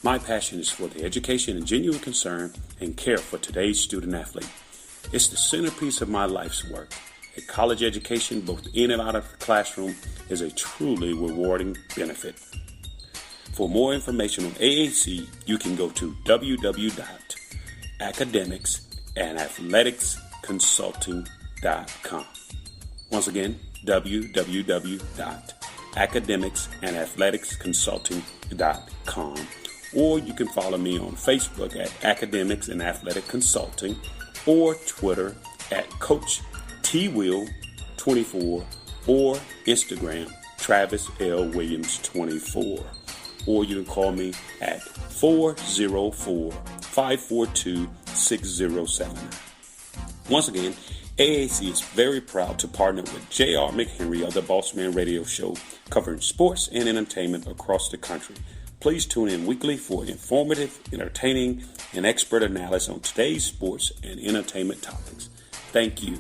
My passion is for the education and genuine concern and care for today's student athlete. It's the centerpiece of my life's work. A college education, both in and out of the classroom, is a truly rewarding benefit. For more information on AAC, you can go to www.academicsandathleticsconsulting.com. Once again, www.academicsandathleticsconsulting.com. Or you can follow me on Facebook at Academics and Athletic Consulting, or Twitter at Coach TWill24, or Instagram Travis L. Williams 24. Or you can call me at 404-542-6079. Once again, AAC is very proud to partner with J.R. McHenry of the Bossman Radio Show, covering sports and entertainment across the country. Please tune in weekly for informative, entertaining, and expert analysis on today's sports and entertainment topics. Thank you.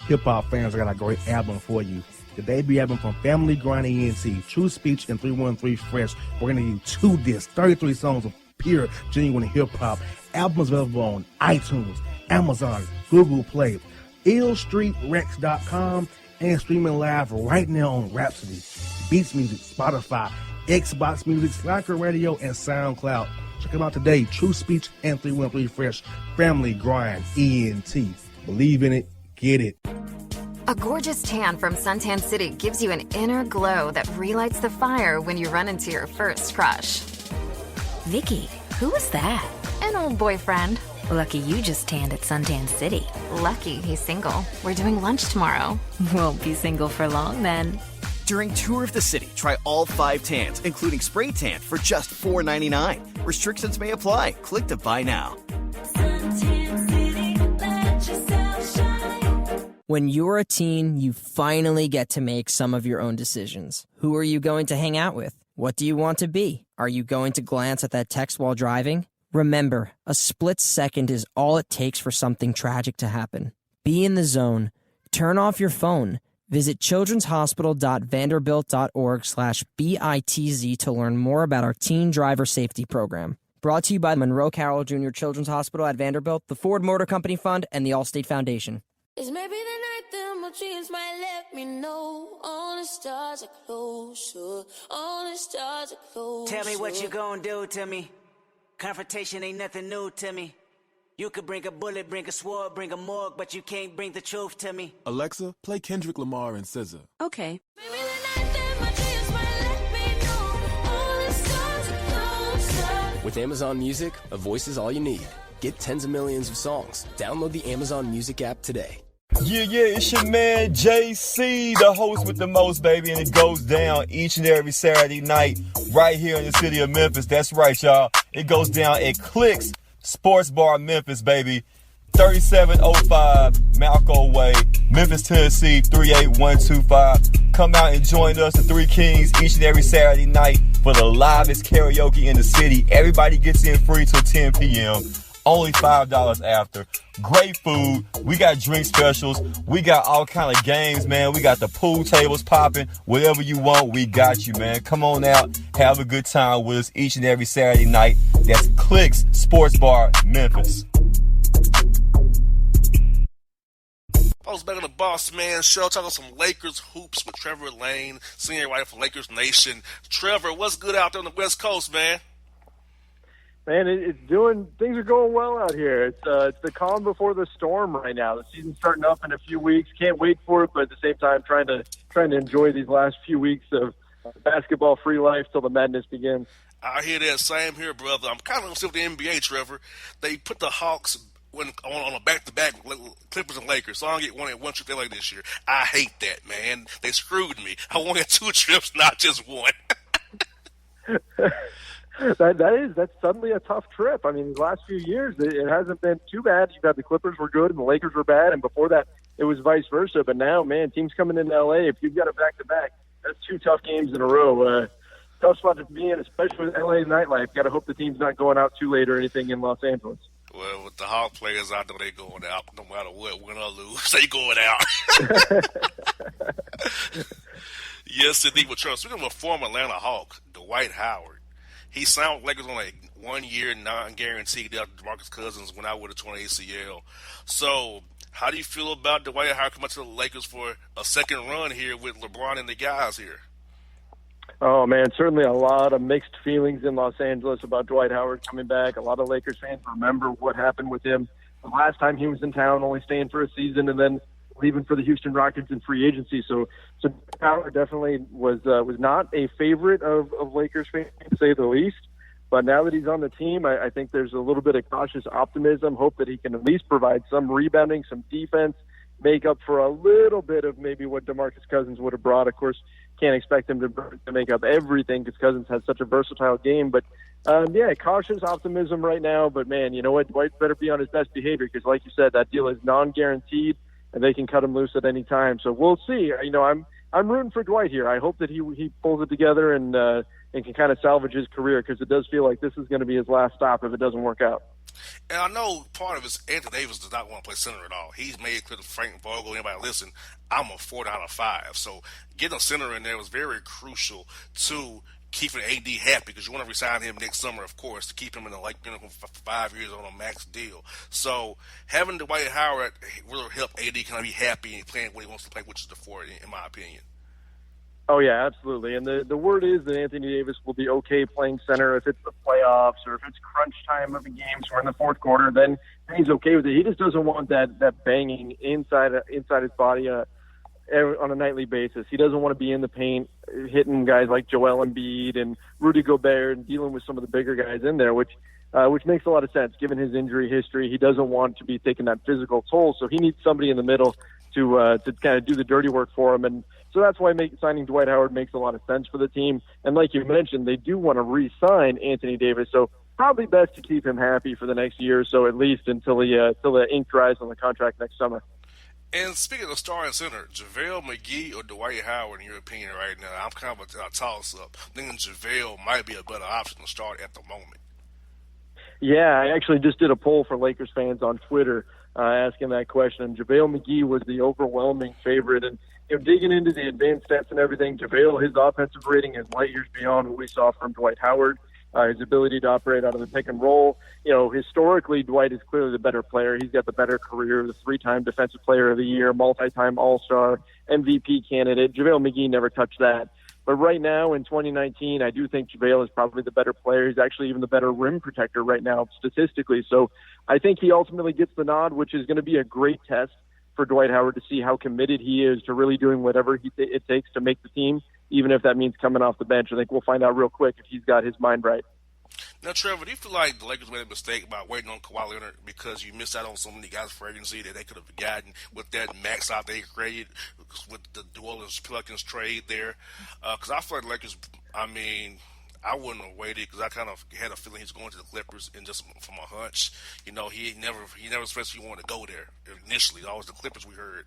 Hip-hop fans, I got a great album for you. The debut album from Family Grind ENT, True Speech and 313 Fresh. We're going to give you 2 discs, 33 songs of pure, genuine hip-hop. Albums available on iTunes, Amazon, Google Play, illstreetrex.com, and streaming live right now on Rhapsody, Beats Music, Spotify, Xbox Music, Slacker Radio, and SoundCloud. Check them out today. True Speech and 313 Fresh. Family Grind ENT. Believe in it. Get it. A gorgeous tan from Suntan City gives you an inner glow that relights the fire when you run into your first crush. Vicky, who was that? An old boyfriend. Lucky you just tanned at Suntan City. Lucky he's single. We're doing lunch tomorrow. Won't be single for long then. During Tour of the City, try all 5 tans, including spray tan, for just $4.99. Restrictions may apply. Click to buy now. When you're a teen, you finally get to make some of your own decisions. Who are you going to hang out with? What do you want to be? Are you going to glance at that text while driving? Remember, a split second is all it takes for something tragic to happen. Be in the zone. Turn off your phone. Visit childrenshospital.vanderbilt.org/BITZ to learn more about our teen driver safety program. Brought to you by Monroe Carroll Jr. Children's Hospital at Vanderbilt, the Ford Motor Company Fund, and the Allstate Foundation. It's maybe the night that my dreams might let me know. All the stars are closer. All the stars are closer. Tell me what you gonna do to me. Confrontation ain't nothing new to me. You could bring a bullet, bring a sword, bring a morgue, but you can't bring the truth to me. Alexa, play Kendrick Lamar and SZA. Okay. Maybe the night that my dreams might let me know. All the stars are closer. With Amazon Music, a voice is all you need. Get tens of millions of songs. Download the Amazon Music app today. Yeah, it's your man JC, the host with the most, baby, and it goes down each and every Saturday night right here in the city of Memphis. That's right, y'all. It goes down at Clicks Sports Bar Memphis, baby. 3705 Malco Way, Memphis, Tennessee, 38125. Come out and join us, the Three Kings, each and every Saturday night for the livest karaoke in the city. Everybody gets in free till 10 p.m. Only $5 after. Great food. We got drink specials. We got all kind of games, man. We got the pool tables popping. Whatever you want, we got you, man. Come on out. Have a good time with us each and every Saturday night. That's Clicks Sports Bar, Memphis. I was back on the Bossman show talking some Lakers hoops with Trevor Lane, senior writer for Lakers Nation. Trevor, what's good out there on the West Coast, man? Man, things are going well out here. It's the calm before the storm right now. The season's starting up in a few weeks. Can't wait for it, but at the same time, trying to enjoy these last few weeks of basketball-free life till the madness begins. I hear that. Same here, brother. I'm kind of upset with the NBA, Trevor. They put the Hawks on a back-to-back Clippers and Lakers, so I don't get one trip there like this year. I hate that, man. They screwed me. I wanted 2 trips, not just one. That's suddenly a tough trip. I mean, the last few years, it hasn't been too bad. You've had the Clippers were good and the Lakers were bad, and before that, it was vice versa. But now, man, teams coming into LA, if you've got a back-to-back, that's 2 tough games in a row. Tough spot to be in, especially with LA's nightlife. Got to hope the team's not going out too late or anything in Los Angeles. Well, with the Hawk players, I know they're going out no matter what, win or lose. They going out. Yes, indeed. With Trump, speaking of a former Atlanta Hawk, Dwight Howard, he signed with Lakers on a 1-year non-guaranteed deal after DeMarcus Cousins went out with a torn ACL. So, how do you feel about Dwight Howard coming to the Lakers for a second run here with LeBron and the guys here? Oh, man, certainly a lot of mixed feelings in Los Angeles about Dwight Howard coming back. A lot of Lakers fans remember what happened with him the last time he was in town, only staying for a season and then leaving for the Houston Rockets in free agency. So Howard definitely was not a favorite of Lakers fans, to say the least. But now that he's on the team, I think there's a little bit of cautious optimism, hope that he can at least provide some rebounding, some defense, make up for a little bit of maybe what DeMarcus Cousins would have brought. Of course, can't expect him to make up everything because Cousins has such a versatile game. But, cautious optimism right now. But, man, you know what? Dwight better be on his best behavior because, like you said, that deal is non-guaranteed, and they can cut him loose at any time. So we'll see. You know, I'm rooting for Dwight here. I hope that he pulls it together and can kind of salvage his career because it does feel like this is going to be his last stop if it doesn't work out. And I know part of it is Anthony Davis does not want to play center at all. He's made it clear to Frank Vogel, anybody listen, I'm a 4 out of 5. So getting a center in there was very crucial to keeping AD happy because you want to resign him next summer, of course, to keep him in the for 5 years on a max deal. So having Dwight Howard will help AD kind of be happy and playing what he wants to play, which is the 4, in my opinion. Oh, yeah, absolutely. And the word is that Anthony Davis will be okay playing center if it's the playoffs or if it's crunch time of a game, so we're in the fourth quarter, then he's okay with it. He just doesn't want that banging inside his body on a nightly basis. He doesn't want to be in the paint hitting guys like Joel Embiid and Rudy Gobert and dealing with some of the bigger guys in there, which makes a lot of sense given his injury history. He doesn't want to be taking that physical toll, so he needs somebody in the middle to kind of do the dirty work for him. And So that's why signing Dwight Howard makes a lot of sense for the team. And like you mentioned, they do want to re-sign Anthony Davis. So probably best to keep him happy for the next year or so, at least until the ink dries on the contract next summer. And speaking of starting center, JaVale McGee or Dwight Howard, in your opinion, right now? I'm kind of a toss-up. I think JaVale might be a better option to start at the moment. Yeah, I actually just did a poll for Lakers fans on Twitter asking that question. JaVale McGee was the overwhelming favorite. And digging into the advanced stats and everything, JaVale, his offensive rating is light years beyond what we saw from Dwight Howard. His ability to operate out of the pick and roll. Historically, Dwight is clearly the better player. He's got the better career, the 3-time Defensive Player of the Year, multi-time All-Star, MVP candidate. JaVale McGee never touched that. But right now, in 2019, I do think JaVale is probably the better player. He's actually even the better rim protector right now, statistically. So I think he ultimately gets the nod, which is going to be a great test for Dwight Howard to see how committed he is to really doing whatever it takes to make the team, even if that means coming off the bench. I think we'll find out real quick if he's got his mind right. Now, Trevor, do you feel like the Lakers made a mistake by waiting on Kawhi Leonard because you missed out on so many guys for agency that they could have gotten with that max out they created with the New Orleans Pelicans trade there? Because I feel like the Lakers, I wouldn't have waited because I kind of had a feeling he's going to the Clippers, and just from a hunch, he never especially wanted to go there initially. Always the Clippers we heard,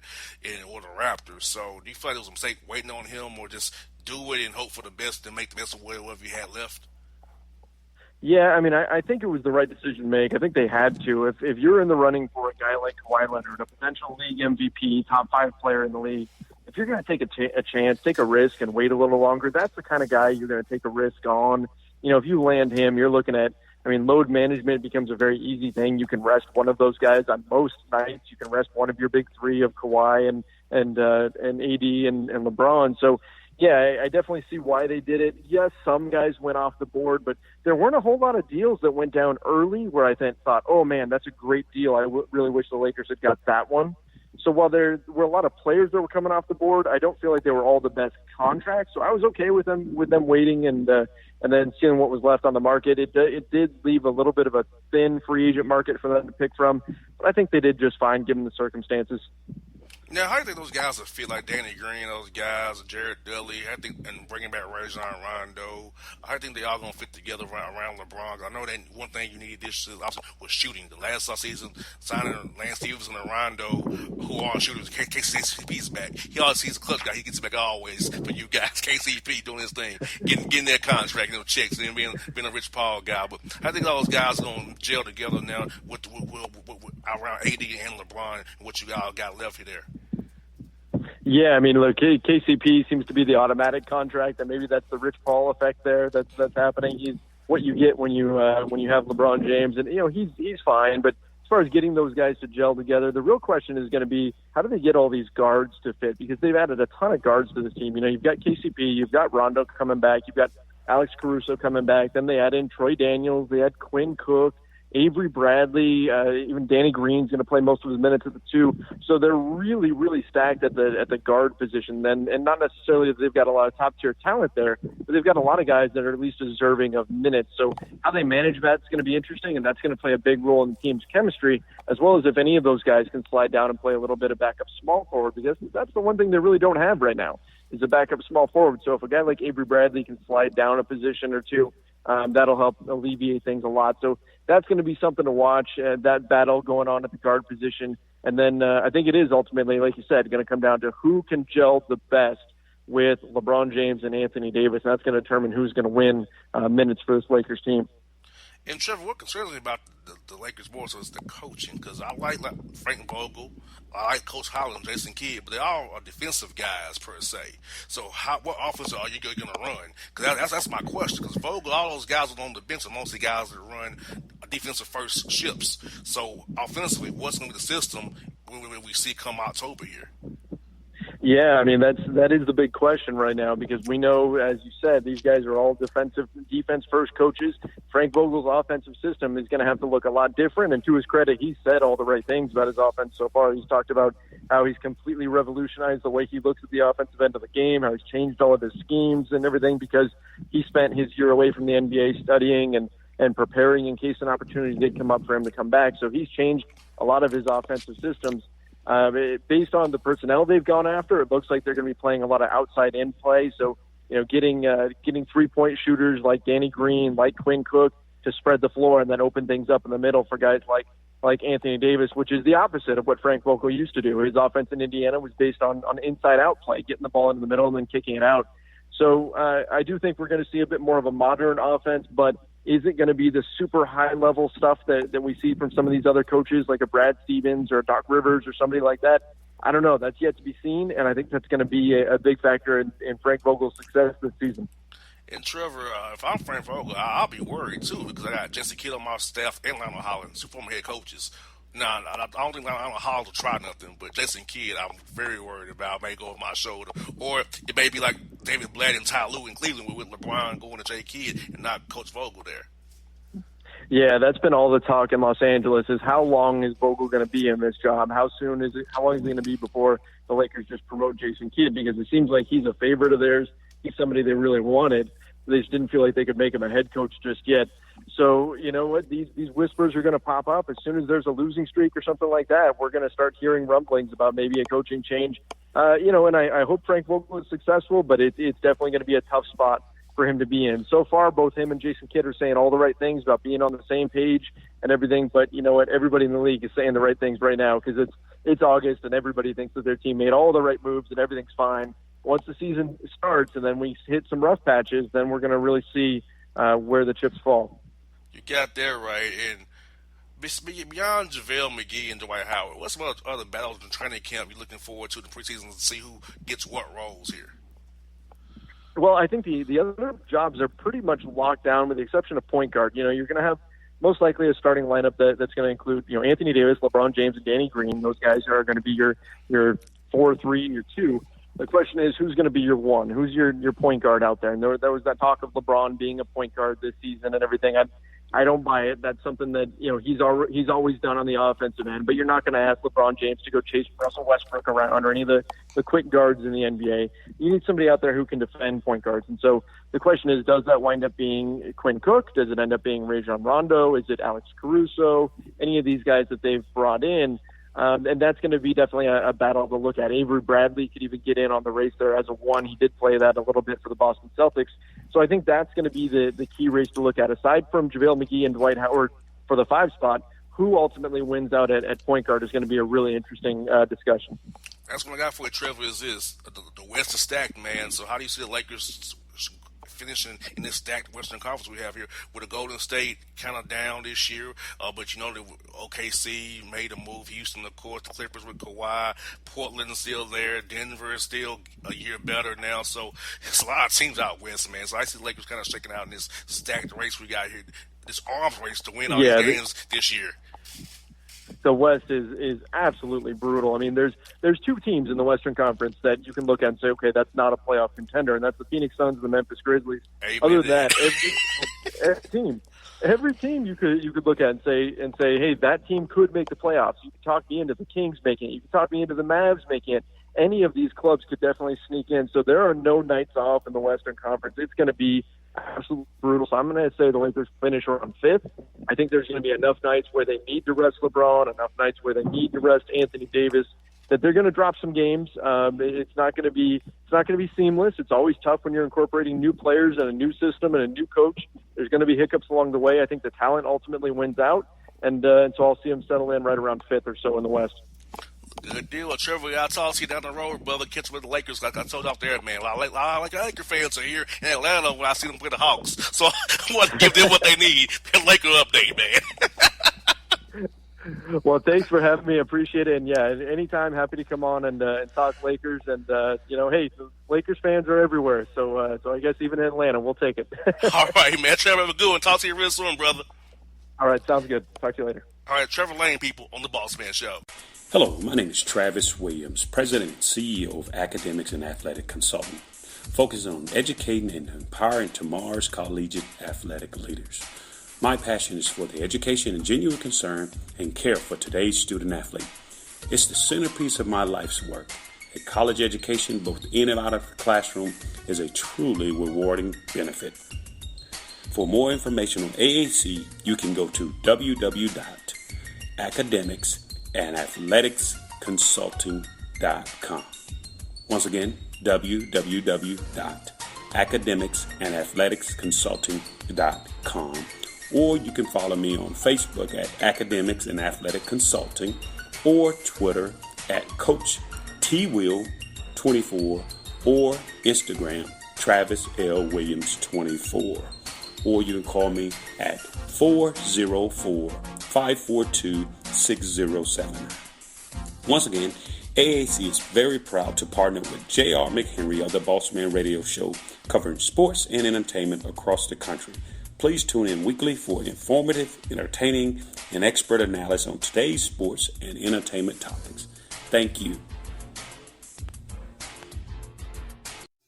or the Raptors. So do you feel like it was a mistake waiting on him, or just do it and hope for the best and make the best of whatever you had left? Yeah, I think it was the right decision to make. I think they had to. If you're in the running for a guy like Kawhi Leonard, a potential league MVP, top 5 player in the league, if you're going to take a chance, take a risk, and wait a little longer, that's the kind of guy you're going to take a risk on. If you land him, you're looking at, load management becomes a very easy thing. You can rest one of those guys on most nights. You can rest one of your big 3 of Kawhi and AD and LeBron. So, yeah, I definitely see why they did it. Yes, some guys went off the board, but there weren't a whole lot of deals that went down early where I thought, oh, man, that's a great deal. I really wish the Lakers had got that one. So while there were a lot of players that were coming off the board, I don't feel like they were all the best contracts. So I was okay with them waiting and then seeing what was left on the market. It did leave a little bit of a thin free agent market for them to pick from, but I think they did just fine given the circumstances. Now, how do you think those guys will feel, like Danny Green, those guys, Jared Dudley, and bringing back Rajon Rondo? I think they all going to fit together around LeBron. I know that one thing you needed this season was shooting. The last season, signing Lance Stevenson and Rondo, who are shooters. KCP's back. He always sees a clutch guy. He gets back always for you guys. KCP doing his thing, getting their contract, checks, and being a Rich Paul guy. But I think all those guys are going to gel together now with around AD and LeBron and what you all got left here there. Yeah, look, KCP seems to be the automatic contract, and maybe that's the Rich Paul effect there that's happening. He's what you get when you have LeBron James, and he's fine. But as far as getting those guys to gel together, the real question is going to be how do they get all these guards to fit? Because they've added a ton of guards to this team. You've got KCP, you've got Rondo coming back, you've got Alex Caruso coming back. Then they add in Troy Daniels, they had Quinn Cook, Avery Bradley, even Danny Green's going to play most of his minutes at the 2. So they're really, really stacked at the guard position. And not necessarily that they've got a lot of top-tier talent there, but they've got a lot of guys that are at least deserving of minutes. So how they manage that's going to be interesting, and that's going to play a big role in the team's chemistry, as well as if any of those guys can slide down and play a little bit of backup small forward, because that's the one thing they really don't have right now is a backup small forward. So if a guy like Avery Bradley can slide down a position or two, that'll help alleviate things a lot. So that's going to be something to watch, that battle going on at the guard position. And then I think it is ultimately, like you said, going to come down to who can gel the best with LeBron James and Anthony Davis. And that's going to determine who's going to win minutes for this Lakers team. And Trevor, what concerns me about the Lakers more so is the coaching, because I like Frank Vogel, I like Coach Holland, Jason Kidd, but they all are defensive guys per se. So what offense are you going to run? Because that's my question. Because Vogel, all those guys are on the bench, are mostly guys that run defensive first ships. So offensively, what's going to be the system when we see come October here? Yeah, that is the big question right now, because we know, as you said, these guys are all defense first coaches. Frank Vogel's offensive system is going to have to look a lot different. And to his credit, he's said all the right things about his offense so far. He's talked about how he's completely revolutionized the way he looks at the offensive end of the game, how he's changed all of his schemes and everything because he spent his year away from the NBA studying and preparing in case an opportunity did come up for him to come back. So he's changed a lot of his offensive systems. Based on the personnel they've gone after, it looks like they're going to be playing a lot of outside-in play. So, getting 3-point shooters like Danny Green, like Quinn Cook to spread the floor and then open things up in the middle for guys like Anthony Davis, which is the opposite of what Frank Vogel used to do. His offense in Indiana was based on inside-out play, getting the ball into the middle and then kicking it out. So I do think we're going to see a bit more of a modern offense, but is it going to be the super high-level stuff that we see from some of these other coaches like a Brad Stevens or a Doc Rivers or somebody like that? I don't know. That's yet to be seen, and I think that's going to be a big factor in Frank Vogel's success this season. And Trevor, if I'm Frank Vogel, I'll be worried too because I got Jesse Kidd on my staff and Lionel Hollins, two former head coaches. Nah, I don't think Lionel Hollins will try nothing, but Jason Kidd, I'm very worried about. May go over my shoulder, or it may be like David Blatt and Ty Lue in Cleveland with LeBron going to Jay Kidd and not Coach Vogel there. Yeah, that's been all the talk in Los Angeles is how long is Vogel going to be in this job? How long is it going to be before the Lakers just promote Jason Kidd? Because it seems like he's a favorite of theirs. He's somebody they really wanted. They just didn't feel like they could make him a head coach just yet. So, you know what? These whispers are going to pop up. As soon as there's a losing streak or something like that, we're going to start hearing rumblings about maybe a coaching change. And I hope Frank Vogel is successful, but it's definitely going to be a tough spot for him to be in. So far, both him and Jason Kidd are saying all the right things about being on the same page and everything. But you know what? Everybody in the league is saying the right things right now because it's August and everybody thinks that their team made all the right moves and everything's fine. Once the season starts and then we hit some rough patches, then we're going to really see where the chips fall. You got that right. And beyond JaVale McGee and Dwight Howard, what's some other battles in training camp you're looking forward to in the preseason to see who gets what roles here? Well, I think the other jobs are pretty much locked down with the exception of point guard. You know, you're going to have most likely a starting lineup that's going to include, Anthony Davis, LeBron James, and Danny Green. Those guys are going to be your 4-3 and your 2. The question is, who's going to be your 1? Who's your point guard out there? And there was that talk of LeBron being a point guard this season and everything. I don't buy it. That's something that he's always done on the offensive end. But you're not going to ask LeBron James to go chase Russell Westbrook around or any of the quick guards in the NBA. You need somebody out there who can defend point guards. And so the question is, does that wind up being Quinn Cook? Does it end up being Rajon Rondo? Is it Alex Caruso? Any of these guys that they've brought in? And that's going to be definitely a battle to look at. Avery Bradley could even get in on the race there as a 1. He did play that a little bit for the Boston Celtics. So I think that's going to be the key race to look at. Aside from JaVale McGee and Dwight Howard for the 5 spot, who ultimately wins out at point guard is going to be a really interesting discussion. That's what I got for you, Trevor, is this. The West is stacked, man. So how do you see the Lakers finishing in this stacked Western Conference we have here with the Golden State kind of down this year, but the OKC made a move, Houston of course, the Clippers with Kawhi, Portland is still there, Denver is still a year better now, so it's a lot of teams out west, man. So I see the Lakers kind of shaking out in this stacked race we got here, this arms race to win all these games this year. The West is absolutely brutal. I mean, there's 2 teams in the Western Conference that you can look at and say, okay, that's not a playoff contender, and that's the Phoenix Suns and the Memphis Grizzlies. Amen. Other than that, every team you could look at and say, hey, that team could make the playoffs. You could talk me into the Kings making it. You could talk me into the Mavs making it. Any of these clubs could definitely sneak in. So there are no nights off in the Western Conference. It's going to be absolutely brutal. So I'm going to say the Lakers finish around 5th. I think there's going to be enough nights where they need to rest LeBron, enough nights where they need to rest Anthony Davis, that they're going to drop some games. It's not going to be seamless. It's always tough when you're incorporating new players and a new system and a new coach. There's going to be hiccups along the way. I think the talent ultimately wins out, and so I'll see them settle in right around 5th or so in the West. Good deal. Trevor, I'll talk to you down the road, brother. Catch with the Lakers, like I told you off there, man. Like Laker fans are here in Atlanta when I see them play the Hawks. So I want to give them what they need. Their Laker update, man. Well, thanks for having me. Appreciate it. And, yeah, anytime, happy to come on and talk Lakers. And, hey, the Lakers fans are everywhere. So I guess even in Atlanta, we'll take it. All right, man. Trevor, have a good one. Talk to you real soon, brother. All right, sounds good. Talk to you later. All right, Trevor Lane, people, on the Bossman Show. Hello, my name is Travis Williams, President and CEO of Academics and Athletic Consultant, focusing on educating and empowering tomorrow's collegiate athletic leaders. My passion is for the education and genuine concern and care for today's student athlete. It's the centerpiece of my life's work. A college education, both in and out of the classroom, is a truly rewarding benefit. For more information on AAC, you can go to www.academicsandathletics.com. www.academicsandathleticsconsulting.com. Once again, www.academicsandathleticsconsulting.com. Or you can follow me on Facebook at Academics and Athletic Consulting, or Twitter at Coach TWill24, or Instagram Travis L. Williams 24. Or you can call me at 404-542-6079. Once again, AAC is very proud to partner with J.R. McHenry of the Bossman Radio Show, covering sports and entertainment across the country. Please tune in weekly for informative, entertaining, and expert analysis on today's sports and entertainment topics. Thank you.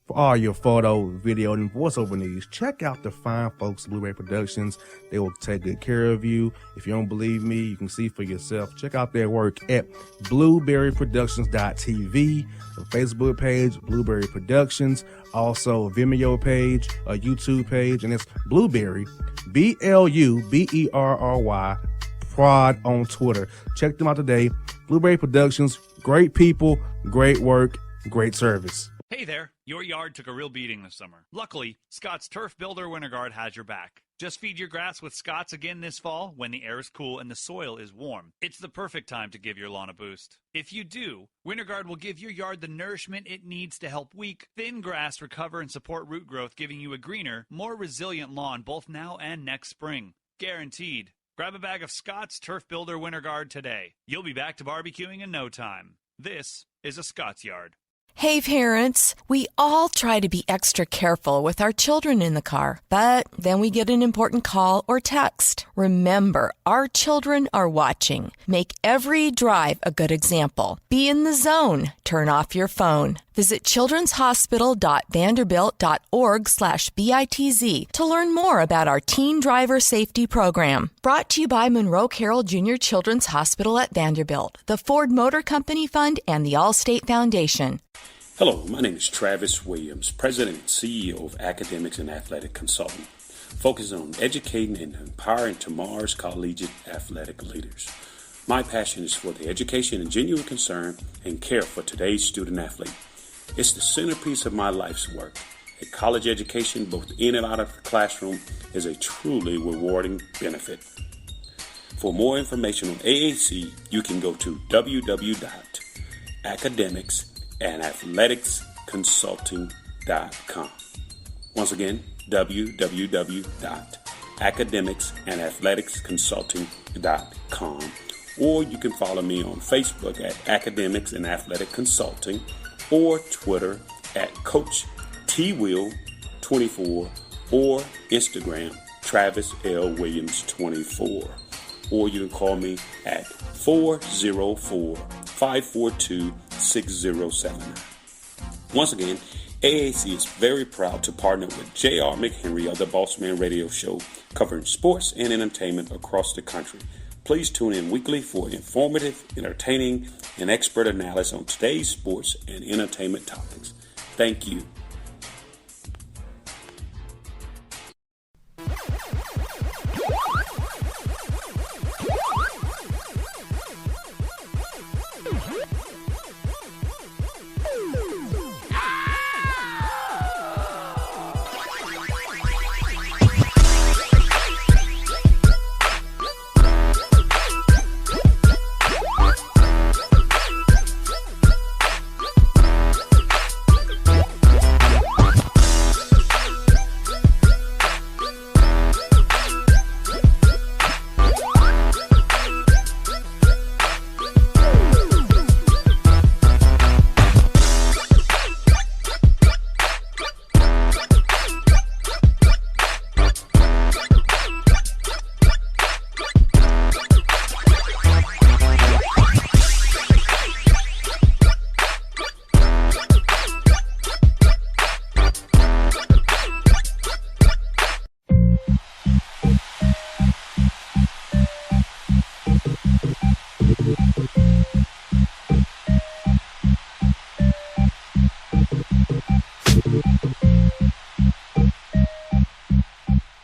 For all your photo, video, and voiceover needs, check out the fine folks at Blueberry Productions. They will take good care of you. If you don't believe me, you can see for yourself. Check out their work at blueberryproductions.tv, the Facebook page, Blueberry Productions, also a Vimeo page, a YouTube page, and it's Blueberry, BLUBERRY, Prod on Twitter. Check them out today. Blueberry Productions, great people, great work, great service. Hey there, your yard took a real beating this summer. Luckily, Scott's Turf Builder Winter Guard has your back. Just feed your grass with Scott's again this fall when the air is cool and the soil is warm. It's the perfect time to give your lawn a boost. If you do, Winter Guard will give your yard the nourishment it needs to help weak, thin grass recover and support root growth, giving you a greener, more resilient lawn both now and next spring. Guaranteed. Grab a bag of Scott's Turf Builder Winter Guard today. You'll be back to barbecuing in no time. This is a Scott's Yard. Hey parents, we all try to be extra careful with our children in the car, but then we get an important call or text. Remember, our children are watching. Make every drive a good example. Be in the zone. Turn off your phone. Visit childrenshospital.vanderbilt.org/BITZ to learn more about our Teen Driver Safety Program. Brought to you by Monroe Carroll Jr. Children's Hospital at Vanderbilt, the Ford Motor Company Fund, and the Allstate Foundation. Hello, my name is Travis Williams, President and CEO of Academics and Athletic Consulting, focusing on educating and empowering tomorrow's collegiate athletic leaders. My passion is for the education and genuine concern and care for today's student athlete. It's the centerpiece of my life's work. A college education, both in and out of the classroom, is a truly rewarding benefit. For more information on AAC, you can go to www.academicsandathleticsconsulting.com. Once again, www.academicsandathleticsconsulting.com. Or you can follow me on Facebook at Academics and Athletic Consulting, or Twitter at Coach TWill24, or Instagram Travis L. Williams 24. Or you can call me at 404-542-6079. Once again, AAC is very proud to partner with J.R. McHenry of the Bossman Radio Show, covering sports and entertainment across the country. Please tune in weekly for informative, entertaining, and expert analysis on today's sports and entertainment topics. Thank you.